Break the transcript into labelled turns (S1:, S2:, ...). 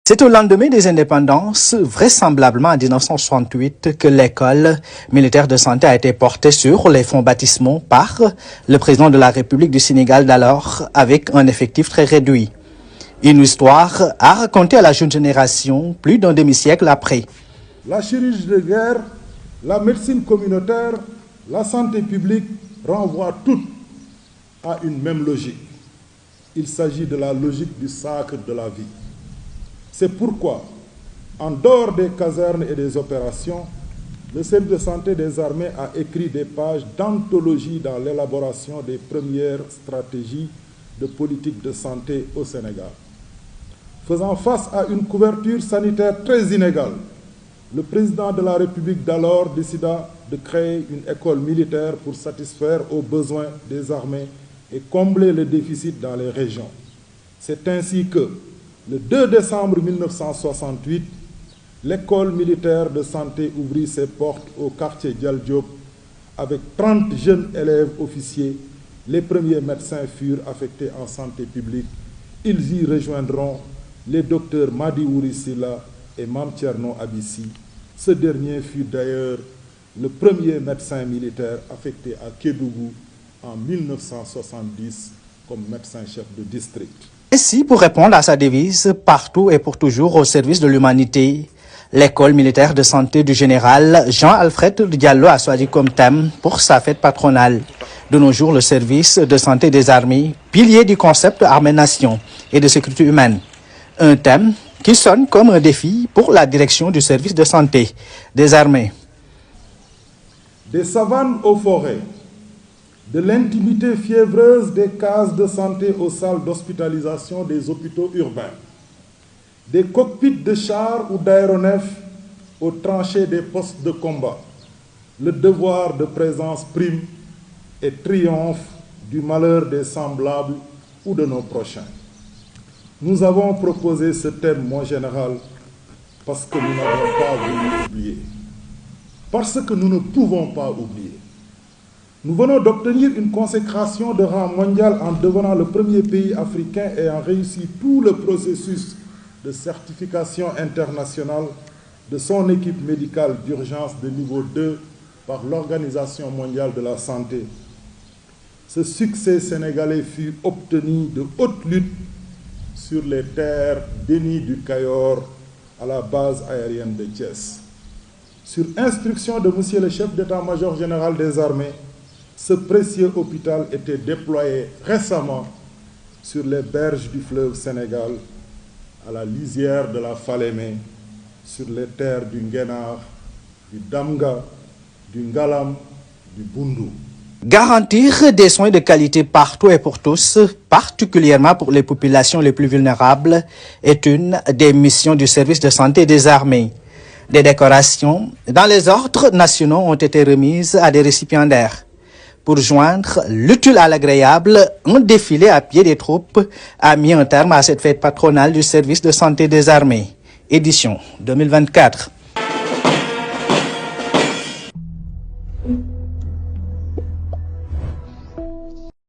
S1: C'est au lendemain des indépendances, vraisemblablement en 1968, que l'école militaire de santé a été portée sur les fonds baptismaux par le président de la République du Sénégal d'alors, avec un effectif très réduit. Une histoire à raconter à la jeune génération plus d'un demi-siècle après.
S2: La chirurgie de guerre, la médecine communautaire, la santé publique renvoient toutes à une même logique. Il s'agit de la logique du sacre de la vie. C'est pourquoi, en dehors des casernes et des opérations, le service de santé des armées a écrit des pages d'anthologie dans l'élaboration des premières stratégies de politique de santé au Sénégal. Faisant face à une couverture sanitaire très inégale, le président de la République d'alors décida de créer une école militaire pour satisfaire aux besoins des armées et combler le déficit dans les régions. C'est ainsi que, le 2 décembre 1968, l'école militaire de santé ouvrit ses portes au quartier Dial Diop avec 30 jeunes élèves officiers. Les premiers médecins furent affectés en santé publique. Ils y rejoindront les docteurs Madi Ourisila et Mam Thierno Abissi. Ce dernier fut d'ailleurs le premier médecin militaire affecté à Kédougou en 1970 comme médecin-chef de district.
S1: Ainsi, pour répondre à sa devise « Partout et pour toujours au service de l'humanité », l'école militaire de santé du général Jean-Alfred Diallo a choisi comme thème pour sa fête patronale. De nos jours, le service de santé des armées, pilier du concept armée-nation et de sécurité humaine. Un thème qui sonne comme un défi pour la direction du service de santé des armées.
S2: Des savanes aux forêts, de l'intimité fiévreuse des cases de santé aux salles d'hospitalisation des hôpitaux urbains, des cockpits de chars ou d'aéronefs aux tranchées des postes de combat, le devoir de présence prime et triomphe du malheur des semblables ou de nos prochains. Nous avons proposé ce thème, mon général, parce que nous n'avons pas voulu oublier. Parce que nous ne pouvons pas oublier. Nous venons d'obtenir une consécration de rang mondial en devenant le premier pays africain ayant réussi tout le processus de certification internationale de son équipe médicale d'urgence de niveau 2 par l'Organisation mondiale de la santé. Ce succès sénégalais fut obtenu de haute lutte sur les terres dénies du Cayor à la base aérienne de Thiès. Sur instruction de Monsieur le chef d'état-major général des armées, ce précieux hôpital était déployé récemment sur les berges du fleuve Sénégal, à la lisière de la Falémé, sur les terres du Nguénar, du Damga, du Ngalam, du Bundu.
S1: Garantir des soins de qualité partout et pour tous, particulièrement pour les populations les plus vulnérables, est une des missions du service de santé des armées. Des décorations dans les ordres nationaux ont été remises à des récipiendaires. Pour joindre l'utile à l'agréable, un défilé à pied des troupes a mis un terme à cette fête patronale du service de santé des armées. Édition 2024.